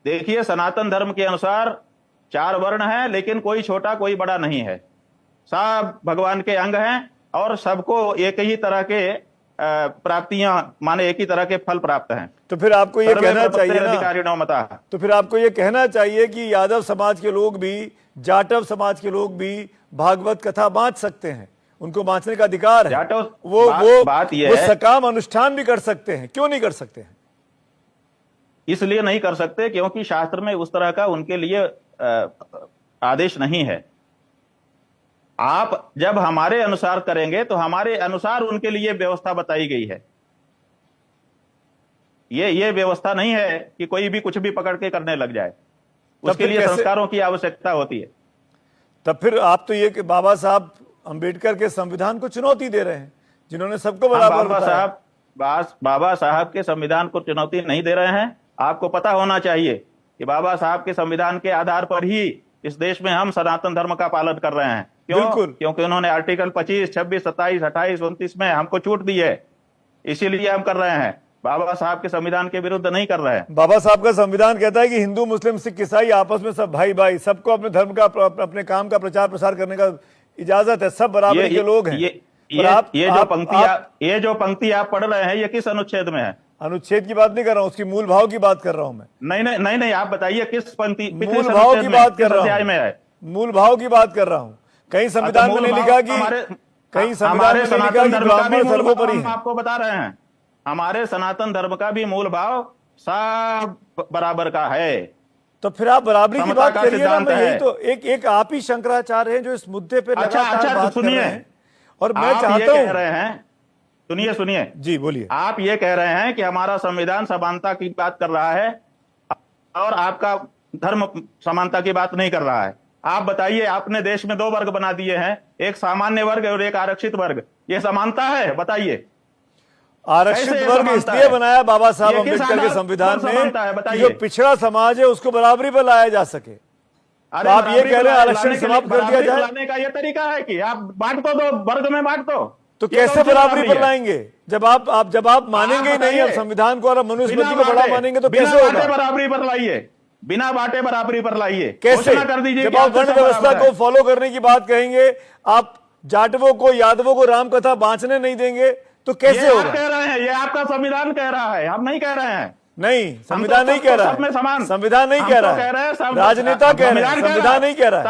देखिए, सनातन धर्म के अनुसार 4 वर्ण हैं, लेकिन कोई छोटा कोई बड़ा नहीं है। सब भगवान के अंग हैं और सबको एक ही तरह के प्राप्तियां, माने एक ही तरह के फल प्राप्त हैं। तो फिर आपको ये कहना चाहिए ना, अधिकारिणो मतः। तो फिर आपको ये कहना चाहिए कि यादव समाज के लोग भी, जाटव समाज के लोग भी भागवत कथा बांट सकते हैं, उनको बांटने का अधिकार है। जाटव वो सकाम अनुष्ठान भी कर सकते हैं, क्यों नहीं कर सकते हैं? इसलिए नहीं कर सकते क्योंकि शास्त्र में उस तरह का उनके लिए आदेश नहीं है। आप जब हमारे अनुसार करेंगे तो हमारे अनुसार उनके लिए व्यवस्था बताई गई है। ये व्यवस्था नहीं है कि कोई भी कुछ भी पकड़ के करने लग जाए, उसके लिए संस्कारों की आवश्यकता होती है। तब फिर आप तो ये कि बाबा साहब अंबेडकर के संविधान को चुनौती दे रहे हैं, जिन्होंने सबको बराबर बाबा साहब के संविधान को चुनौती नहीं दे रहे हैं। आपको पता होना चाहिए कि बाबा साहब के संविधान के आधार पर ही इस देश में हम सनातन धर्म का पालन कर रहे हैं। क्यों? क्योंकि उन्होंने आर्टिकल 25, 26, 27, 28, 29 में हमको छूट दी है, इसीलिए हम कर रहे हैं। बाबा साहब के संविधान के विरुद्ध नहीं कर रहे हैं। बाबा साहब का संविधान कहता है कि हिंदू, मुस्लिम, सिख, ईसाई आपस में सब भाई भाई, सबको अपने धर्म का, अपने काम का प्रचार प्रसार करने का इजाजत है, सब बराबरी के लोग हैं। ये जो पंक्ति आप पढ़ रहे हैं, ये किस अनुच्छेद में है? अनुच्छेद की बात नहीं कर रहा हूँ, उसकी मूल भाव की बात कर रहा हूँ मैं। नहीं, आप बताइए किस पंक्ति, मूल भाव की बात कर रहा हूँ, मूल भाव की बात कर रहा हूँ। कहीं संविधान में नहीं लिखा कि, कहीं संविधान में नहीं लिखा कि ब्राह्मण सर्वोपरि है। आपको बता रहे हैं, हमारे सनातन धर्म का भी मूल भाव सब बराबर का है। तो फिर आप बराबरी की बात करिए ना। मैं यही तो एक आप ही शंकराचार्य हैं जो इस मुद्दे पे लगातार बात कर रहे हैं, और मैं चाहता हूं, सुनिए जी, बोलिए। आप ये कह रहे हैं कि हमारा संविधान समानता की बात कर रहा है और आपका धर्म समानता की बात नहीं कर रहा है। आप बताइए, आपने देश में 2 वर्ग बना दिए हैं, एक सामान्य वर्ग और एक आरक्षित वर्ग, ये समानता है? बताइए। आरक्षित वर्ग इसलिए बनाया बाबा साहब अम्बेडकर के संविधान में, जो पिछड़ा समाज है उसको बराबरी पर लाया जा सके। तो आप ये कह रहे हैं आरक्षण समाप्त कर दिया जाए? लाने का ये तरीका है कि आप बांट तो दो, वर्ग में बांट दो। तो कैसे बराबरी पर लाएंगे? जब आप मानेंगे ही नहीं संविधान को और मनुस्मृति को बड़ा मानेंगे तो कैसे होगा? बराबरी पर लाइए, बिना बांटे बराबरी पर लाइए। कैसे? कर दीजिए। जब आप वर्ण व्यवस्था को फॉलो करने की बात कहेंगे, आप जाटवों को, यादवों को राम कथा बांटने नहीं देंगे, तो कैसे होगा? कह रहे हैं, ये आपका संविधान कह रहा है, हम नहीं कह रहे हैं। नहीं, संविधान नहीं कह रहा है, संविधान नहीं कह रहा है, राजनेता कह रहे हैं, संविधान नहीं कह रहा है।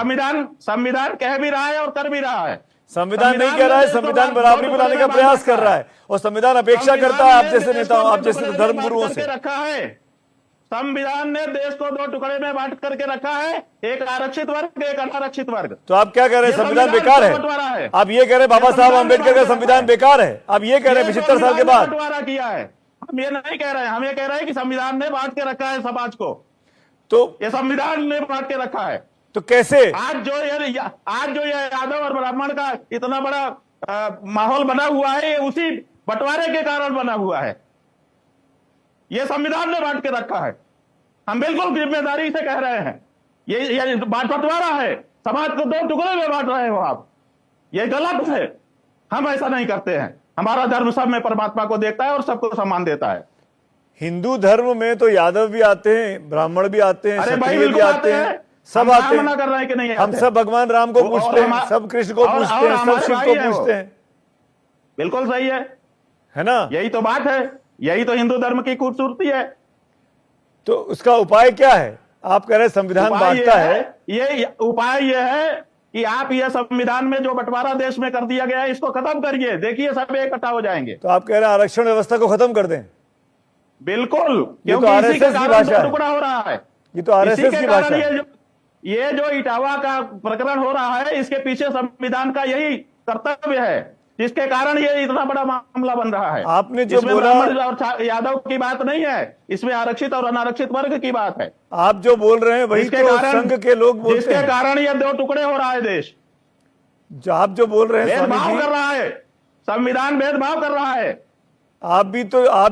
संविधान कह भी रहा है और कर भी रहा है। संविधान नहीं कह रहा है, संविधान बराबरी पर लाने का प्रयास कर रहा है, और संविधान अपेक्षा करता है आप जैसे नेताओं, आप जैसे धर्मगुरुओं से। रखा है संविधान ने देश को 2 टुकड़े में बांट करके रखा है, एक आरक्षित वर्ग, एक अनारक्षित वर्ग। तो आप क्या कह रहे हैं? संविधान बेकार है? आप ये कह रहे हैं बाबा साहब अम्बेडकर का संविधान बेकार है? आप ये कह रहे हैं 75 साल के बाद? बंटवारा किया है, हम ये नहीं कह रहे हैं। हम ये कह रहे हैं कि संविधान ने बांट के रखा है समाज को, तो ये संविधान ने बांट के रखा है। तो कैसे? आज जो ये यादव और ब्राह्मण का इतना बड़ा माहौल बना हुआ है, ये उसी बंटवारे के कारण बना हुआ है। ये संविधान ने बांट के रखा है। हम बिल्कुल जिम्मेदारी से कह रहे हैं, ये बंटवारा है, समाज को 2 टुकड़े में बांट रहे हो आप, ये गलत है। हम ऐसा नहीं करते हैं। हमारा धर्म सब में परमात्मा को देखता है और सबको सम्मान देता है। हिंदू धर्म में तो यादव भी आते हैं, ब्राह्मण भी आते हैं, क्षत्रिय भी आते हैं, सब आते हैं। कर रहे हैं कि नहीं? हम सब भगवान राम को पूछते हैं, सब कृष्ण को पूछते हैं, सब शिव को पूछते हैं। बिल्कुल सही है ना? यही तो बात है, यही तो हिंदू धर्म की खूबसूरती है। तो उसका उपाय क्या है? आप कह रहे संविधान बांटता है, ये उपाय ये है कि आप ये संविधान में जो बंटवारा देश में कर दिया गया है, इसको खत्म करिए, देखिए सब इकट्ठा हो जाएंगे। तो आप कह रहे हैं आरक्षण व्यवस्था को खत्म कर दें? बिल्कुल, क्योंकि आरएसएस की भाषा है, टुकड़ा हो रहा है। ये तो आरएसएस की भाषा है। ये जो इटावा का प्रकरण हो रहा है, इसके पीछे संविधान का यही कर्तव्य है, जिसके कारण ये इतना बड़ा मामला बन रहा है। आपने जो बोला, और यादव की बात नहीं है, इसमें आरक्षित और अनारक्षित वर्ग की बात है। आप जो बोल रहे हैं वही तो संघ के लोग बोलते हैं, जिसके कारण ये 2 टुकड़े हो रहा है देश। जो आप जो बोल रहे हैं, भेदभाव कर रहा है संविधान, भेदभाव कर रहा है। आप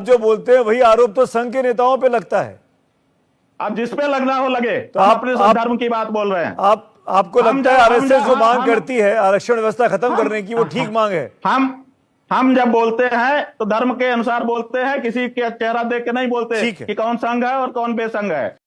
जो बोलते हैं वही आरोप तो संघ के नेताओं पे लगता है। अब जिस पे लगना हो लगे, तो आप अपने धर्म की बात बोल रहे हैं। आपको लगता है आरएसएस जो मांग करती है आरक्षण व्यवस्था खत्म करने की, वो ठीक मांग है? हम जब बोलते हैं तो धर्म के अनुसार बोलते हैं, किसी के चेहरा देख के नहीं बोलते कि कौन संघ है और कौन बेसंघ है।